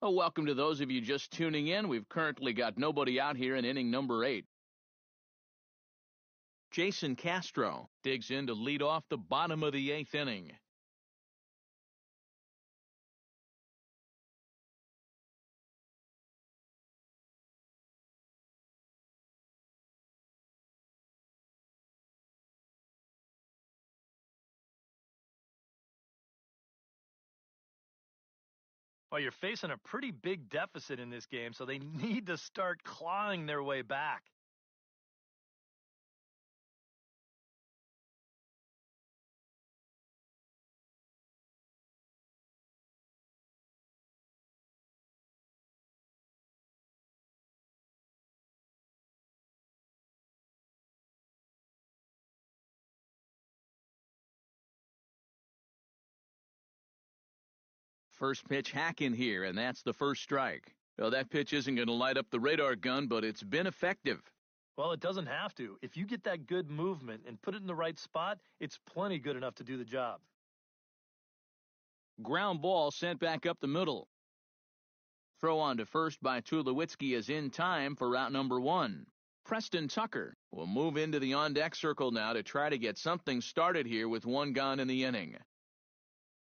Well, welcome to those of you just tuning in. We've currently got nobody out here in inning number 8. Jason Castro digs in to lead off the bottom of the 8th inning. Well, you're facing a pretty big deficit in this game, so they need to start clawing their way back. First pitch hack in here, and that's the first strike. Well, that pitch isn't going to light up the radar gun, but it's been effective. Well, it doesn't have to. If you get that good movement and put it in the right spot, it's plenty good enough to do the job. Ground ball sent back up the middle. Throw on to first by Tulowitzki is in time for route number 1. Preston Tucker will move into the on-deck circle now to try to get something started here with 1 gone in the inning.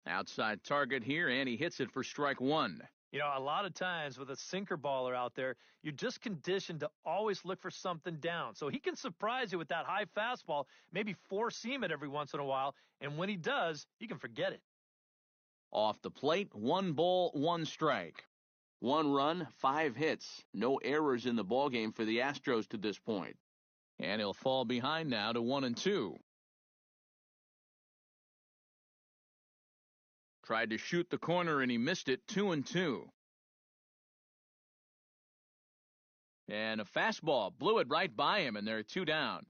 Outside target here, and he hits it for strike 1. You know, a lot of times with a sinker baller out there, you're just conditioned to always look for something down. So he can surprise you with that high fastball, maybe four-seam it every once in a while, and when he does, you can forget it. Off the plate, 1 ball, 1 strike. 1 run, 5 hits. No errors in the ballgame for the Astros to this point. And he'll fall behind now to 1-2. Tried to shoot the corner and he missed it, 2-2. And a fastball blew it right by him, and they're 2 down.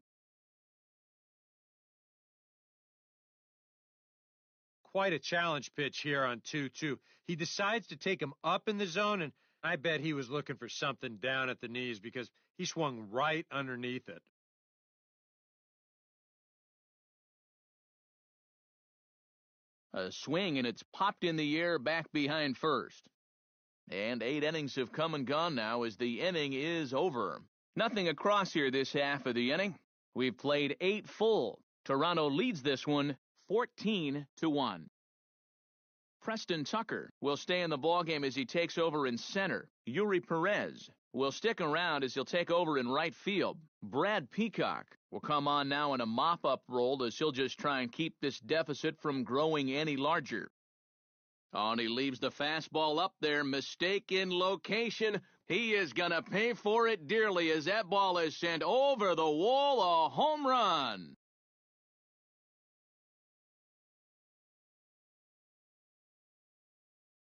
Quite a challenge pitch here on 2-2. He decides to take him up in the zone, and I bet he was looking for something down at the knees because he swung right underneath it. A swing, and it's popped in the air back behind first. And 8 innings have come and gone now as the inning is over. Nothing across here this half of the inning. We've played 8 full. Toronto leads this one 14-1. Preston Tucker will stay in the ballgame as he takes over in center. Yuri Perez will stick around as he'll take over in right field. Brad Peacock will come on now in a mop-up role as he'll just try and keep this deficit from growing any larger. Oh, and he leaves the fastball up there. Mistake in location. He is going to pay for it dearly as that ball is sent over the wall. A home run.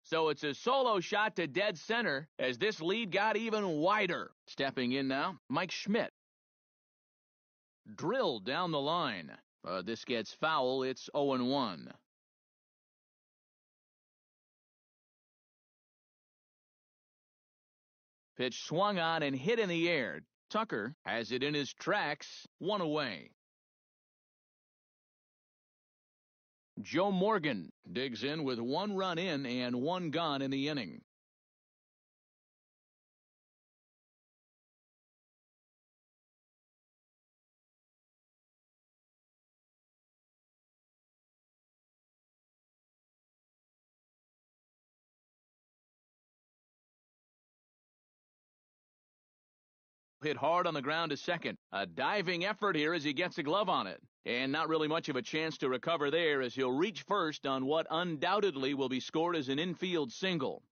So it's a solo shot to dead center as this lead got even wider. Stepping in now, Mike Schmidt. Drilled down the line. This gets foul. It's 0-1. Pitch swung on and hit in the air. Tucker has it in his tracks. 1 away. Joe Morgan digs in with 1 run in and 1 gone in the inning. Hit hard on the ground to second. A diving effort here as he gets a glove on it. And not really much of a chance to recover there as he'll reach first on what undoubtedly will be scored as an infield single.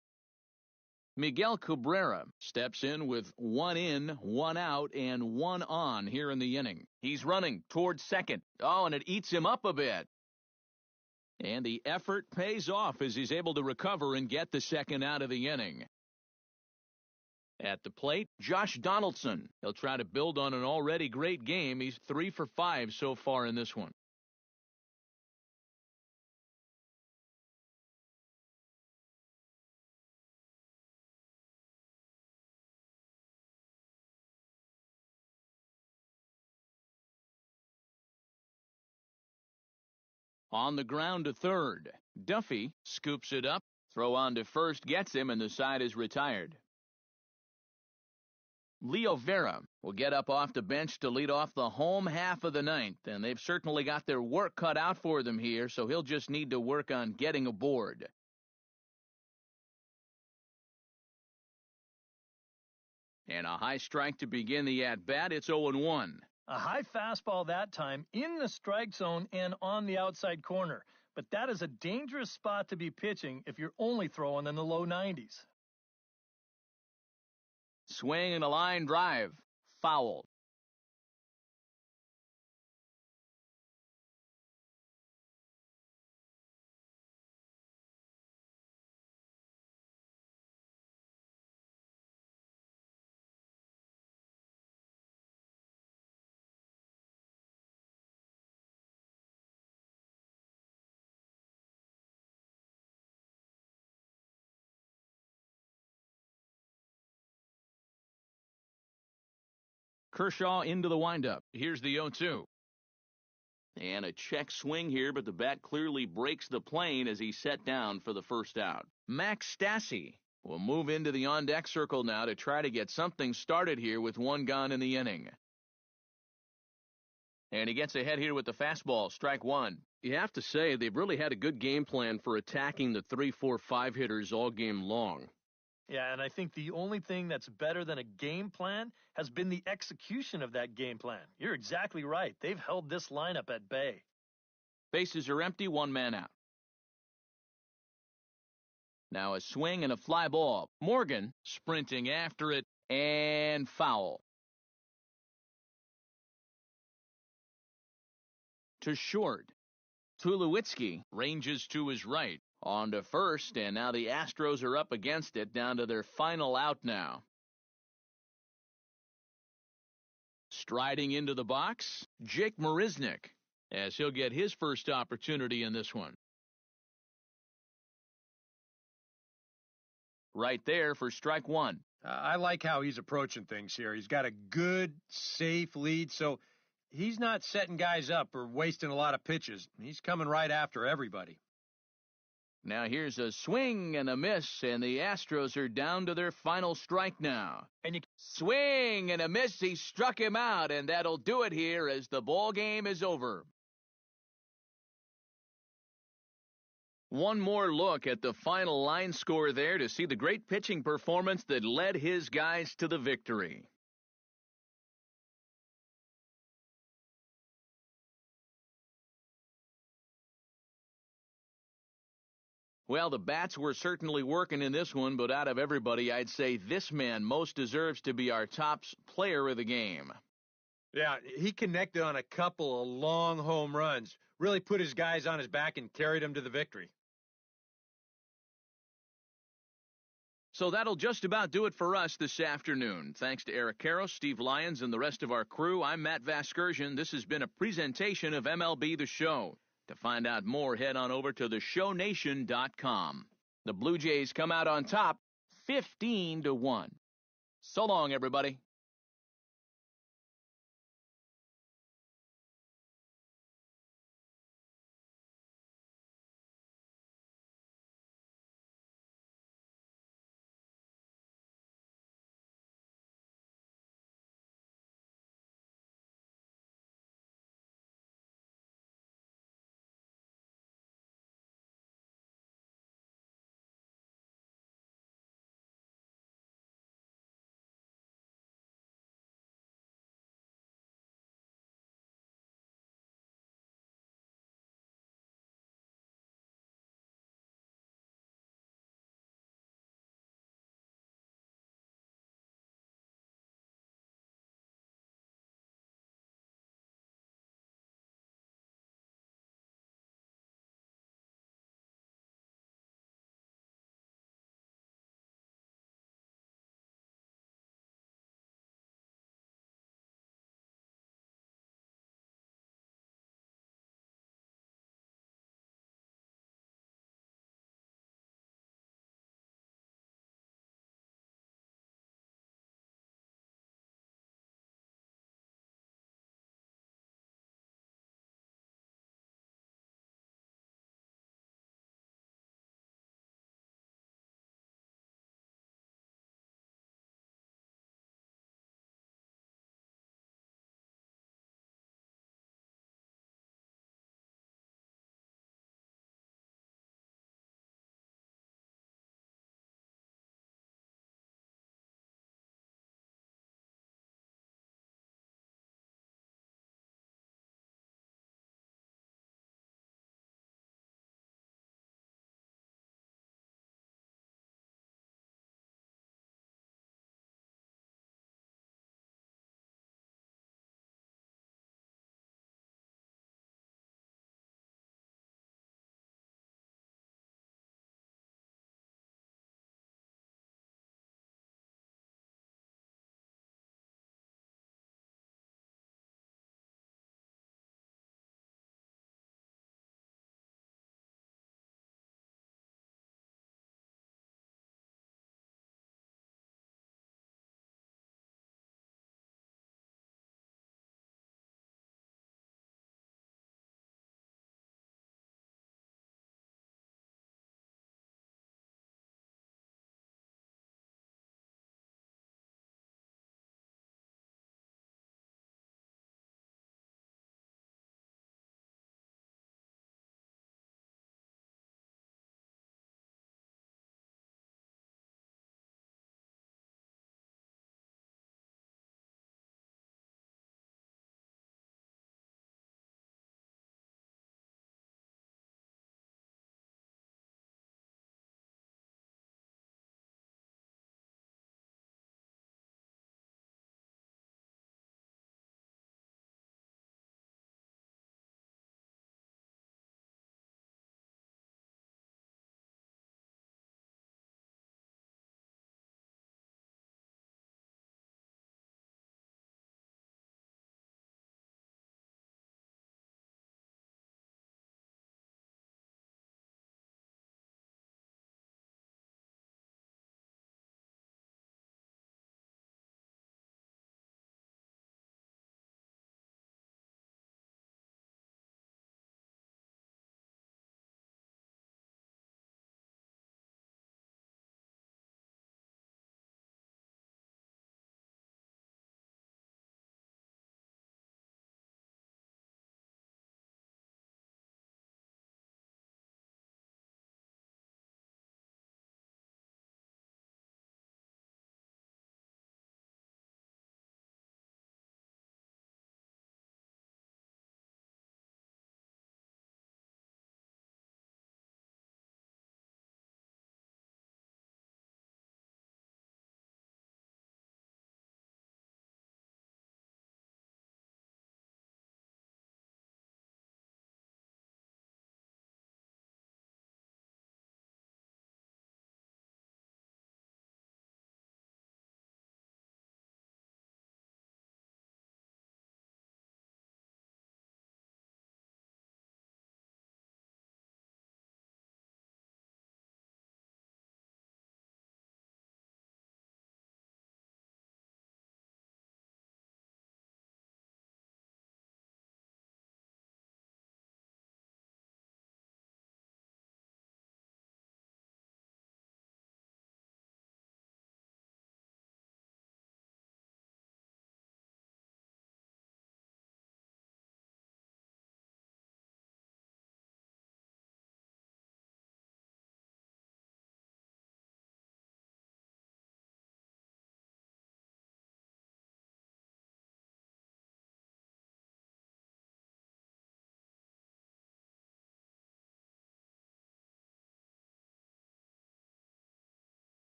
Miguel Cabrera steps in with 1 in, 1 out, and 1 on here in the inning. He's running towards second. Oh, and it eats him up a bit. And the effort pays off as he's able to recover and get the second out of the inning. At the plate, Josh Donaldson. He'll try to build on an already great game. He's 3 for 5 so far in this one. On the ground to third, Duffy scoops it up. Throw on to first gets him, and the side is retired. Leo Vera will get up off the bench to lead off the home half of the ninth, and they've certainly got their work cut out for them here, so he'll just need to work on getting aboard. And a high strike to begin the at-bat. It's 0-1. A high fastball that time in the strike zone and on the outside corner. But that is a dangerous spot to be pitching if you're only throwing in the low 90s. Swing and a line drive. Foul. Kershaw into the windup. Here's the 0-2. And a check swing here, but the bat clearly breaks the plane as he's set down for the first out. Max Stassi will move into the on-deck circle now to try to get something started here with one gone in the inning. And he gets ahead here with the fastball, strike one. You have to say they've really had a good game plan for attacking the 3, 4, 5 hitters all game long. Yeah, and I think the only thing that's better than a game plan has been the execution of that game plan. You're exactly right. They've held this lineup at bay. Bases are empty, one man out. Now a swing and a fly ball. Morgan sprinting after it, and foul. To short. Tulowitzki ranges to his right. On to first, and now the Astros are up against it, down to their final out now. Striding into the box, Jake Marisnick, as he'll get his first opportunity in this one. Right there for strike one. I like how he's approaching things here. He's got a good, safe lead, so he's not setting guys up or wasting a lot of pitches. He's coming right after everybody. Now here's a swing and a miss, and the Astros are down to their final strike now. Swing and a miss, he struck him out, and that'll do it here as the ball game is over. One more look at the final line score there to see the great pitching performance that led his guys to the victory. Well, the bats were certainly working in this one, but out of everybody, I'd say this man most deserves to be our top player of the game. Yeah, he connected on a couple of long home runs, really put his guys on his back and carried them to the victory. So that'll just about do it for us this afternoon. Thanks to Eric Karros, Steve Lyons, and the rest of our crew, I'm Matt Vasgersian. This has been a presentation of MLB The Show. To find out more, head on over to theshownation.com. The Blue Jays come out on top, 15-1. So long, everybody.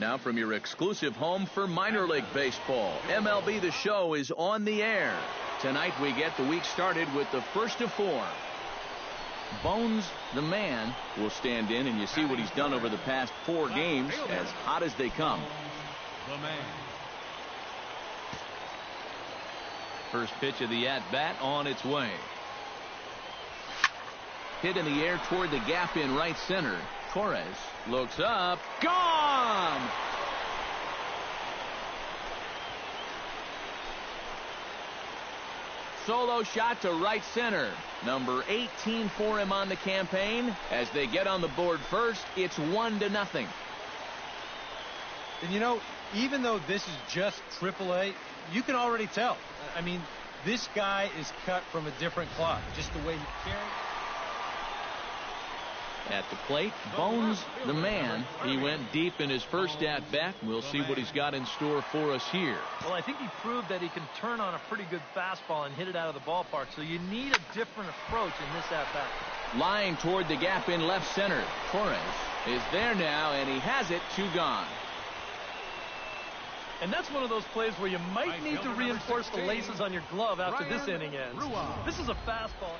Now from your exclusive home for minor league baseball, MLB The Show is on the air. Tonight we get the week started with the first of four. Bones, the man, will stand in, and you see what he's done over the past 4 games, as hot as they come. The man. First pitch of the at-bat on its way. Hit in the air toward the gap in right center. Torres looks up. Gone! Solo shot to right center. Number 18 for him on the campaign. As they get on the board first, it's 1-0. And you know, even though this is just AAA, you can already tell. I mean, this guy is cut from a different cloth. Just the way he carries. At the plate, Bones, the man. He went deep in his first at-bat. We'll see what he's got in store for us here. Well, I think he proved that he can turn on a pretty good fastball and hit it out of the ballpark, so you need a different approach in this at-bat. Line toward the gap in left center. Torres is there now, and he has it. 2 gone. And that's one of those plays where you might need to reinforce the laces on your glove after this inning ends. This is a fastball.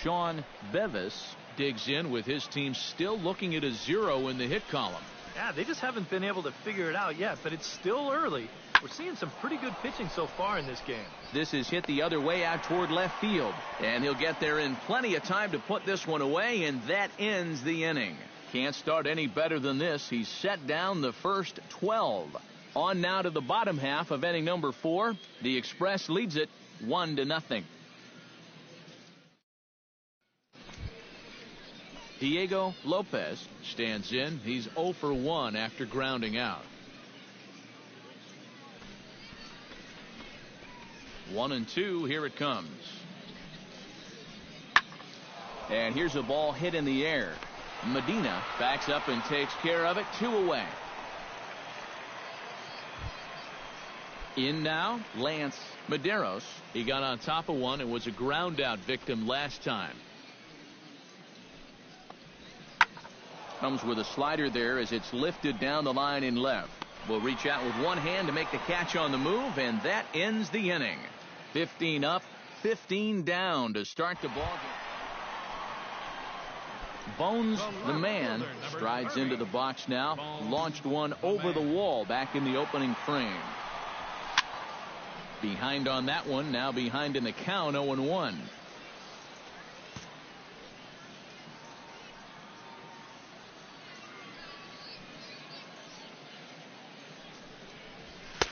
Sean Bevis digs in with his team still looking at a 0 in the hit column. Yeah, they just haven't been able to figure it out yet, but it's still early. We're seeing some pretty good pitching so far in this game. This is hit the other way out toward left field, and he'll get there in plenty of time to put this one away, and that ends the inning. Can't start any better than this. He's set down the first 12. On now to the bottom half of inning number 4. The Express leads it 1-0. Diego Lopez stands in. He's 0 for 1 after grounding out. 1-2. Here it comes. And here's a ball hit in the air. Medina backs up and takes care of it. 2 away. In now, Lance Medeiros. He got on top of one and was a ground out victim last time. Comes with a slider there as it's lifted down the line in left. Will reach out with one hand to make the catch on the move, and that ends the inning. 15 up, 15 down to start the ball game. Bones, the man, strides into the box now. Launched one over the wall back in the opening frame. Behind on that one, now behind in the count, 0-1.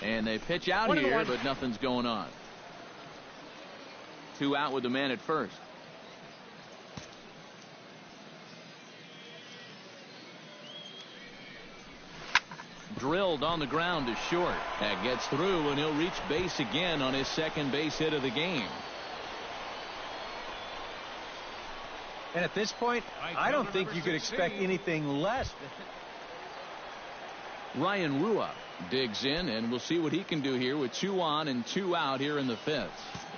And they pitch out here, but nothing's going on. 2 out with the man at first. Drilled on the ground to short. That gets through, and he'll reach base again on his second base hit of the game. And at this point, I don't think you could expect anything less. Ryan Rua digs in, and we'll see what he can do here with 2 on and 2 out here in the 5th.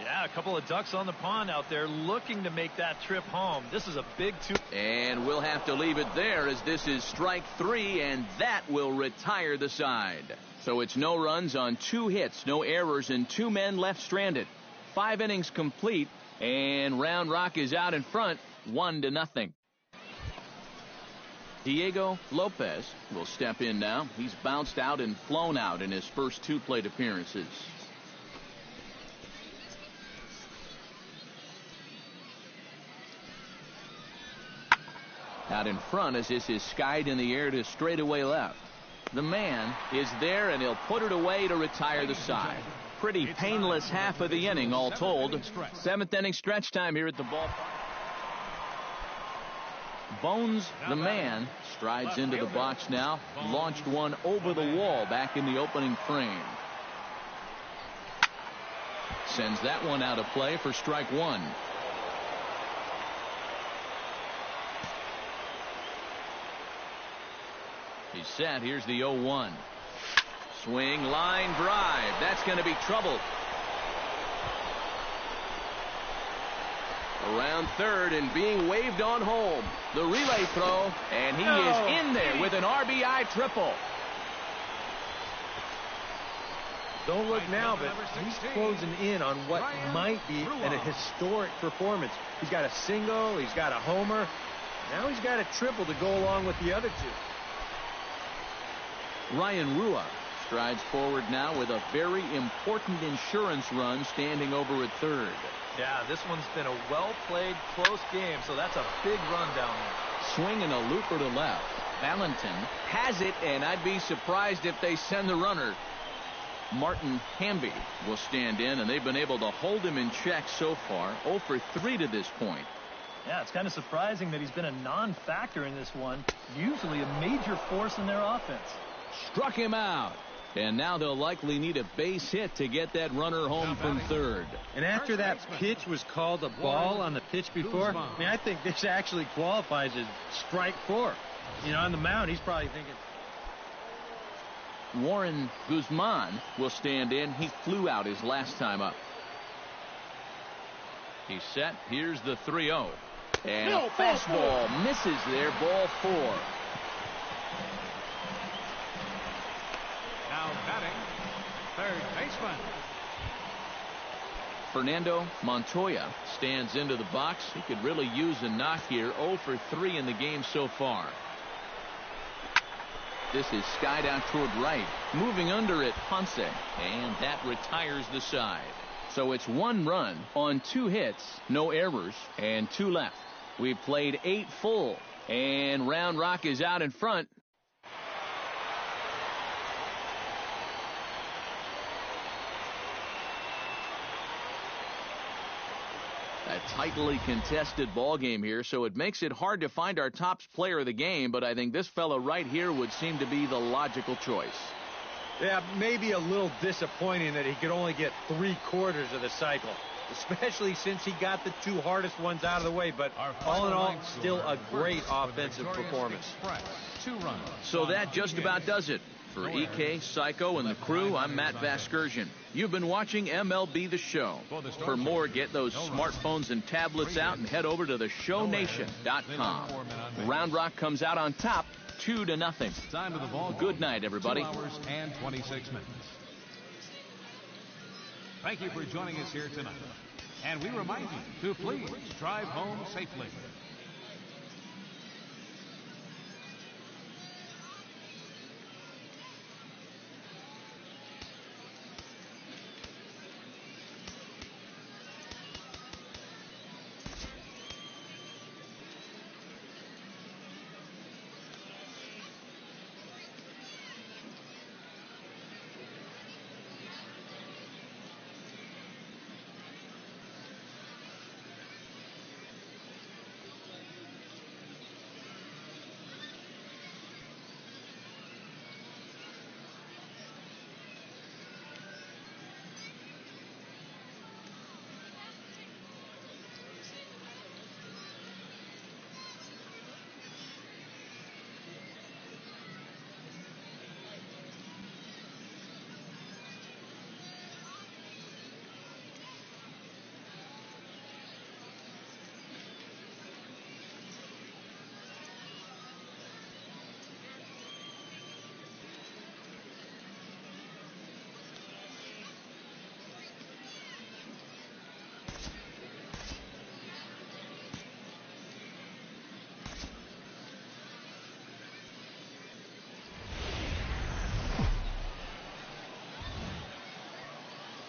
Yeah, a couple of ducks on the pond out there looking to make that trip home. This is a big 2. And we'll have to leave it there, as this is strike 3, and that will retire the side. So it's no runs on 2 hits, no errors, and 2 men left stranded. 5 innings complete, and Round Rock is out in front, 1-0. Diego Lopez will step in now. He's bounced out and flown out in his first 2 plate appearances. Out in front as this is skied in the air to straightaway left. The man is there, and he'll put it away to retire the side. Pretty painless half of the inning all told. 7th inning stretch time here at the ballpark. Bones, the man, strides into the box now. Launched one over the wall back in the opening frame. Sends that one out of play for strike 1. He's set. Here's the 0-1. Swing, line, drive. That's going to be trouble. Around third and being waved on home. The relay throw, and he is in there with an RBI triple. Don't look now, but he's closing in on what might be a historic performance. He's got a single, he's got a homer. Now he's got a triple to go along with the other two. Ryan Rua strides forward now with a very important insurance run standing over at third. Yeah, this one's been a well-played, close game, so that's a big run down there. Swing and a looper to left. Valentin has it, and I'd be surprised if they send the runner. Martin Hamby will stand in, and they've been able to hold him in check so far. 0 for 3 to this point. Yeah, it's kind of surprising that he's been a non-factor in this one. Usually a major force in their offense. Struck him out. And now they'll likely need a base hit to get that runner home from third. And after that pitch was called a ball on the pitch before, I mean, I think this actually qualifies as strike 4. You know, on the mound, he's probably thinking. Warren Guzman will stand in. He flew out his last time up. He's set. Here's the 3-0. And a fastball misses there. Ball 4. Now batting, third baseman. Fernando Montoya stands into the box. He could really use a knock here. 0 for 3 in the game so far. This is skied out toward right. Moving under it, Ponce. And that retires the side. So it's 1 run on 2 hits, no errors, and 2 left. We've played 8 full. And Round Rock is out in front. A tightly contested ball game here, so it makes it hard to find our top player of the game, but I think this fella right here would seem to be the logical choice. Yeah, maybe a little disappointing that he could only get 3/4 of the cycle, especially since he got the 2 hardest ones out of the way, but all in all, still a great offensive performance. 2 runs. So that just about does it. For EK, Psycho, and the crew, I'm Matt Vasgersian. You've been watching MLB The Show. For more, get those smartphones and tablets out and head over to theshownation.com. Round Rock comes out on top, 2-0. Time of the ball. Good night, everybody. 2 hours and 26 minutes. Thank you for joining us here tonight. And we remind you to please drive home safely.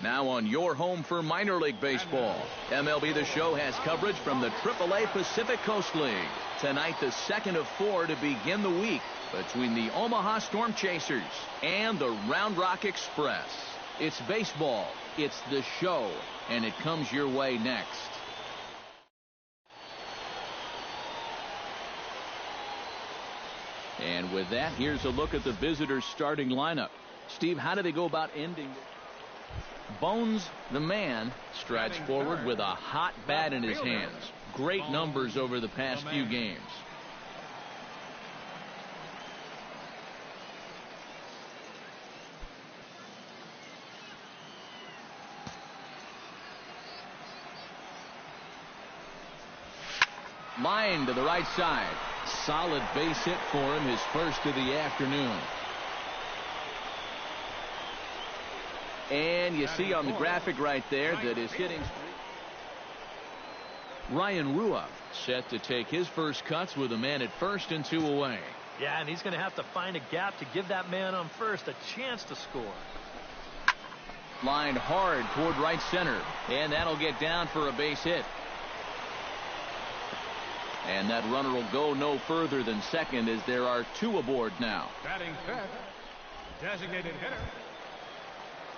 Now on your home for minor league baseball, MLB The Show has coverage from the AAA Pacific Coast League. Tonight, the second of 4 to begin the week between the Omaha Storm Chasers and the Round Rock Express. It's baseball, it's The Show, and it comes your way next. And with that, here's a look at the visitors' starting lineup. Steve, how do they go about ending it? Bones, the man, strides forward with a hot bat in his hands. Great numbers over the past few games. Line to the right side. Solid base hit for him, his first of the afternoon. And you see on the graphic right there that his hitting streak. Ryan Rua set to take his first cuts with a man at first and 2 away. Yeah, and he's going to have to find a gap to give that man on first a chance to score. Lined hard toward right center, and that'll get down for a base hit. And that runner will go no further than second as there are 2 aboard now. Batting fifth, designated hitter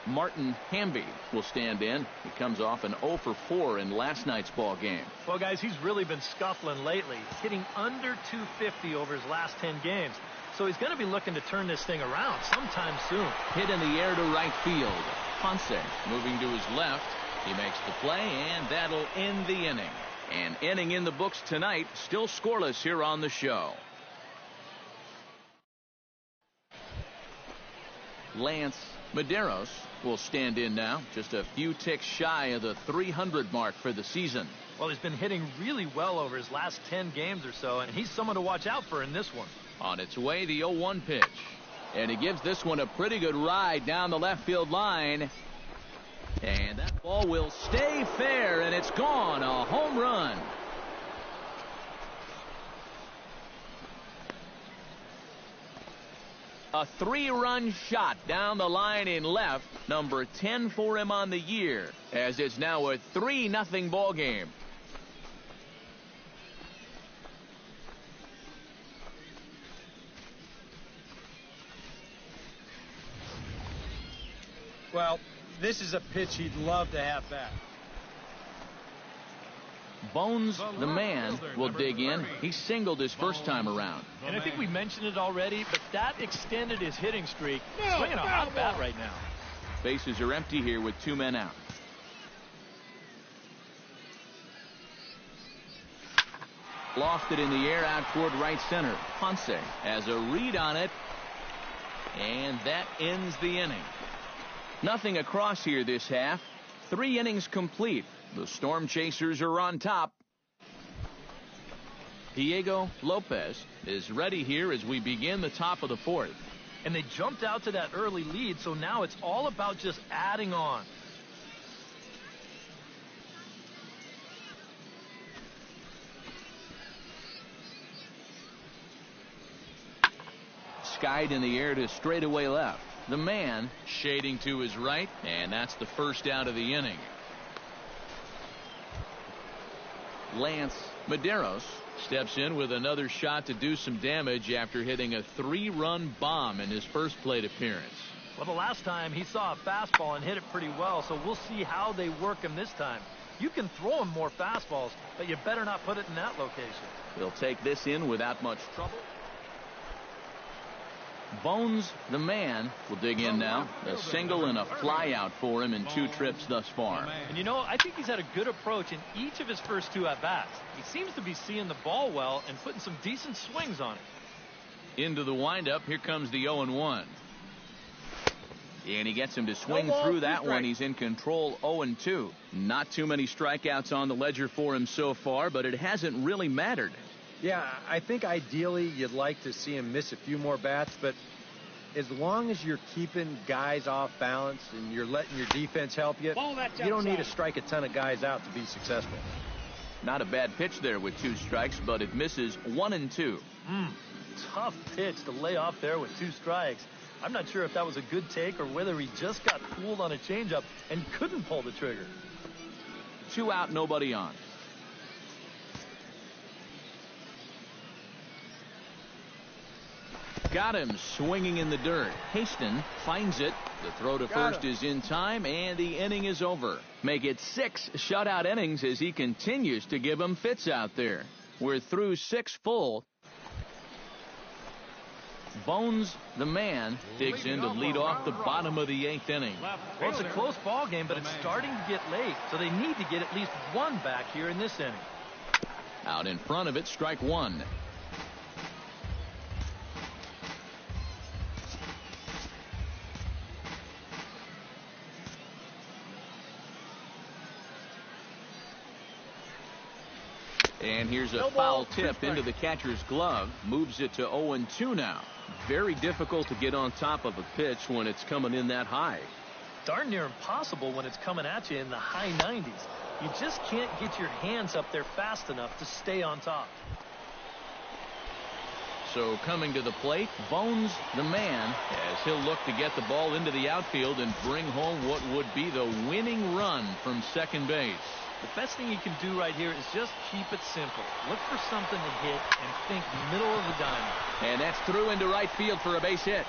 Martin Hamby will stand in. He comes off an 0 for 4 in last night's ball game. Well, guys, he's really been scuffling lately, hitting under 250 over his last 10 games. So he's going to be looking to turn this thing around sometime soon. Hit in the air to right field. Ponce moving to his left. He makes the play, and that'll end the inning. An inning in the books tonight, still scoreless here on the show. Lance Medeiros will stand in now, just a few ticks shy of the 300 mark for the season. Well, he's been hitting really well over his last 10 games or so, and he's someone to watch out for in this one. On its way, the 0-1 pitch. And he gives this one a pretty good ride down the left field line. And that ball will stay fair, and it's gone. A home run. A 3-run shot down the line in left. Number 10 for him on the year, as it's now a 3-0 ball game. Well, this is a pitch he'd love to have back. Bones, the man, will dig in. He singled his first time around. And I think we mentioned it already, but that extended his hitting streak. Swinging a hot bat right now. Bases are empty here with 2 men out. Lofted in the air out toward right center. Ponce has a read on it, and that ends the inning. Nothing across here this half. 3 innings complete. The Storm Chasers are on top. Diego Lopez is ready here as we begin the top of the 4th. And they jumped out to that early lead, so now it's all about just adding on. Skied in the air to straightaway left. The man shading to his right, and that's the first out of the inning. Lance Medeiros steps in with another shot to do some damage after hitting a 3-run bomb in his first plate appearance. Well, the last time he saw a fastball and hit it pretty well, so we'll see how they work him this time. You can throw him more fastballs, but you better not put it in that location. He'll take this in without much trouble. Bones, the man, will dig in now. A single and a fly out for him in 2 trips thus far. And you know, I think he's had a good approach in each of his first 2 at-bats. He seems to be seeing the ball well and putting some decent swings on it. Into the windup, here comes the 0-1. And he gets him to swing through that one. He's in control, 0-2. Not too many strikeouts on the ledger for him so far, but it hasn't really mattered. Yeah, I think ideally you'd like to see him miss a few more bats, but as long as you're keeping guys off balance and you're letting your defense help you, you don't need to strike a ton of guys out to be successful. Not a bad pitch there with 2 strikes, but it misses 1-2. Tough pitch to lay off there with 2 strikes. I'm not sure if that was a good take or whether he just got fooled on a changeup and couldn't pull the trigger. 2 out, nobody on. Got him swinging in the dirt. Haston finds it. The throw to first is in time, and the inning is over. Make it 6 shutout innings as he continues to give them fits out there. We're through 6 full. Bones, the man, digs in to lead off the bottom of the 8th inning. Well, it's a close ball game, but it's starting to get late, so they need to get at least 1 back here in this inning. Out in front of it, strike 1. And here's a foul tip into the catcher's glove. Moves it to 0-2 now. Very difficult to get on top of a pitch when it's coming in that high. Darn near impossible when it's coming at you in the high 90s. You just can't get your hands up there fast enough to stay on top. So coming to the plate, Bones the man, as he'll look to get the ball into the outfield and bring home what would be the winning run from second base. The best thing you can do right here is just keep it simple. Look for something to hit and think middle of the diamond. And that's through into right field for a base hit.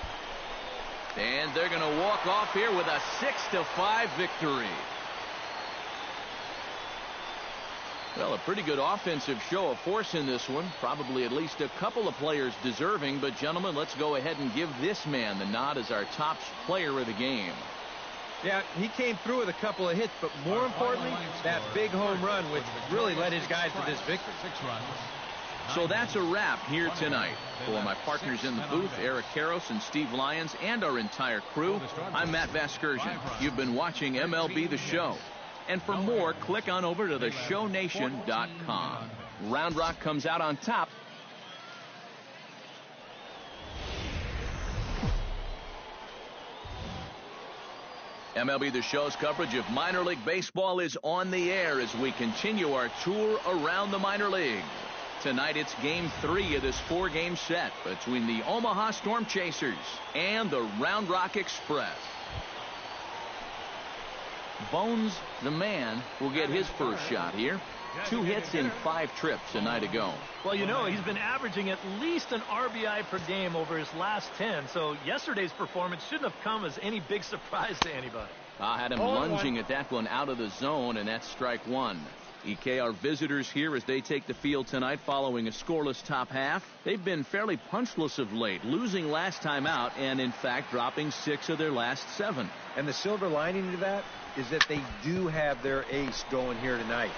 And they're going to walk off here with a 6-5 victory. Well, a pretty good offensive show of force in this one. Probably at least a couple of players deserving. But, gentlemen, let's go ahead and give this man the nod as our top player of the game. Yeah, he came through with a couple of hits, but more importantly, that big home run, which really led his guys to this victory. 6 runs. So that's a wrap here tonight. For my partners in the booth, Eric Karros and Steve Lyons, and our entire crew, I'm Matt Vasgersian. You've been watching MLB The Show. And for more, click on over to theshownation.com. Round Rock comes out on top. MLB The Show's coverage of minor league baseball is on the air as we continue our tour around the minor leagues. Tonight it's Game 3 of this 4-game set between the Omaha Storm Chasers and the Round Rock Express. Bones the man will get his first shot here. 2 hits in 5 trips a night ago. Well, you know, he's been averaging at least an RBI per game over his last 10, so yesterday's performance shouldn't have come as any big surprise to anybody. I had him lunging at that one out of the zone, and that's strike 1. EK, our visitors here as they take the field tonight following a scoreless top half. They've been fairly punchless of late, losing last time out and, in fact, dropping 6 of their last 7. And the silver lining to that is that they do have their ace going here tonight.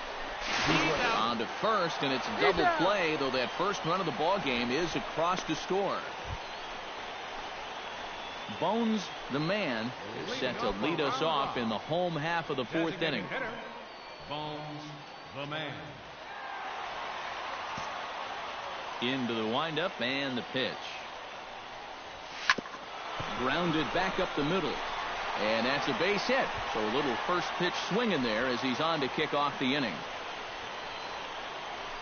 On to first, and it's a double play, though that first run of the ball game is across to score. Bones the man is set to lead us off in the home half of the 4th inning. Bones the man. Into the windup and the pitch. Grounded back up the middle. And that's a base hit. So a little first pitch swing in there as he's on to kick off the inning.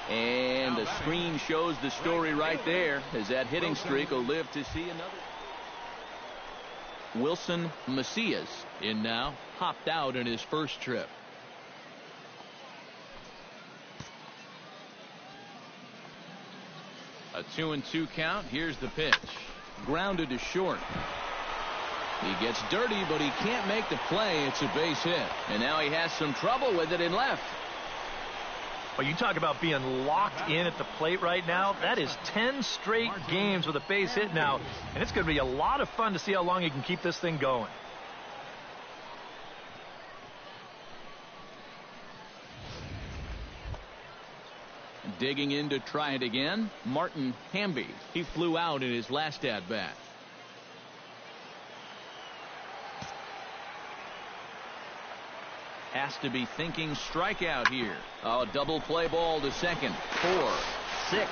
And the screen shows the story right there as that hitting streak will live to see another. Wilson Macias in now, hopped out in his first trip. A 2-2 count. Here's the pitch. Grounded to short. He gets dirty, but he can't make the play. It's a base hit. And now he has some trouble with it in left. Well, you talk about being locked in at the plate right now. That is 10 straight games with a base hit now. And it's going to be a lot of fun to see how long he can keep this thing going. Digging in to try it again, Martin Hamby. He flew out in his last at-bat. Has to be thinking strikeout here. Oh, double play ball to second. 4, 6,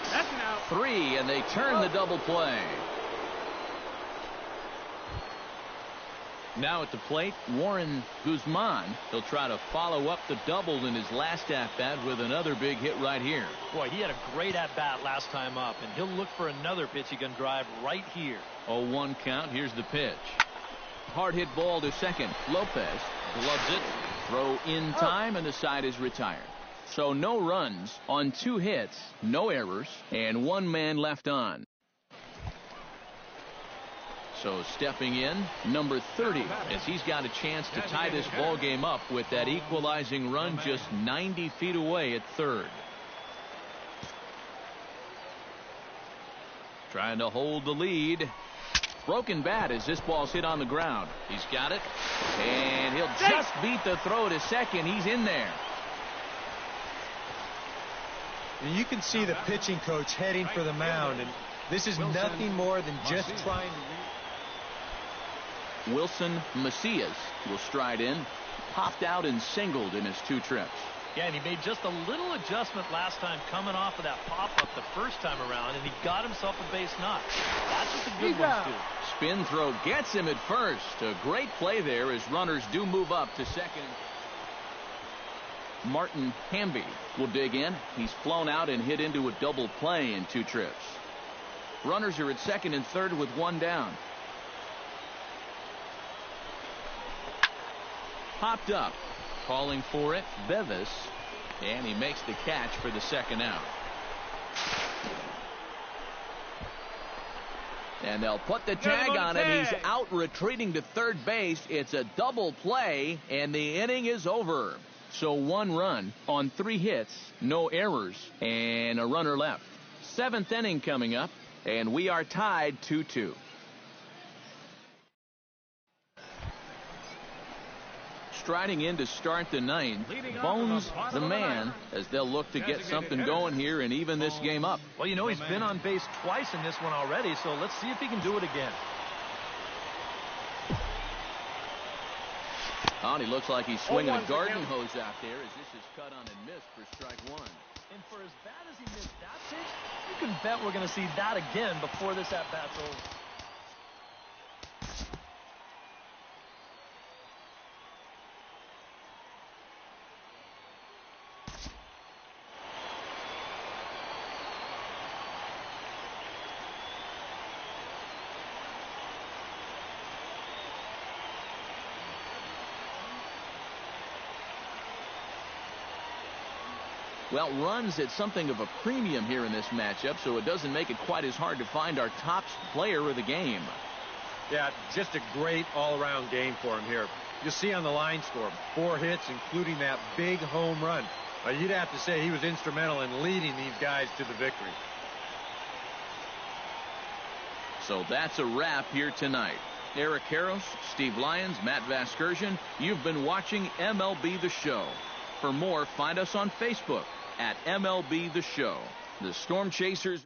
3, and they turn the double play. Now at the plate, Warren Guzman. He'll try to follow up the double in his last at-bat with another big hit right here. Boy, he had a great at-bat last time up, and he'll look for another pitch he can drive right here. 0-1 count. Here's the pitch. Hard hit ball to second. Lopez gloves it. Throw in time, and the side is retired. So no runs on 2 hits, no errors, and 1 man left on. So stepping in, number 30, as he's got a chance to tie this ball game up with that equalizing run just 90 feet away at third. Trying to hold the lead. Broken bat as this ball's hit on the ground. He's got it. And he'll just beat the throw to second. He's in there. And you can see the pitching coach heading for the mound. And this is nothing more than just trying to... Wilson Macias will stride in. Popped out and singled in his 2 trips. Yeah, and he made just a little adjustment last time coming off of that pop-up the first time around, and he got himself a base knock. That's what the good ones do. Spin throw gets him at first. A great play there as runners do move up to second. Martin Hamby will dig in. He's flown out and hit into a double play in 2 trips. Runners are at second and third with 1 down. Popped up. Calling for it, Bevis, and he makes the catch for the second out. And they'll put the tag on him. He's out retreating to third base. It's a double play, and the inning is over. So 1 run on 3 hits, no errors, and a runner left. 7th inning coming up, and we are tied 2-2. Striding in to start the 9th, Bones the man, as they'll look to get something going here and even this game up. Well, you know, he's been on base twice in this one already, so let's see if he can do it again. Oh, and he looks like he's swinging a garden hose out there as this is cut on and missed for strike 1. And for as bad as he missed that pitch, you can bet we're going to see that again before this at-bat's over. Well, runs at something of a premium here in this matchup, so it doesn't make it quite as hard to find our top player of the game. Yeah, just a great all-around game for him here. You'll see on the line score, 4 hits, including that big home run. You'd have to say he was instrumental in leading these guys to the victory. So that's a wrap here tonight. Eric Harros, Steve Lyons, Matt Vasgersian, you've been watching MLB The Show. For more, find us on Facebook at MLB The Show. The Storm Chasers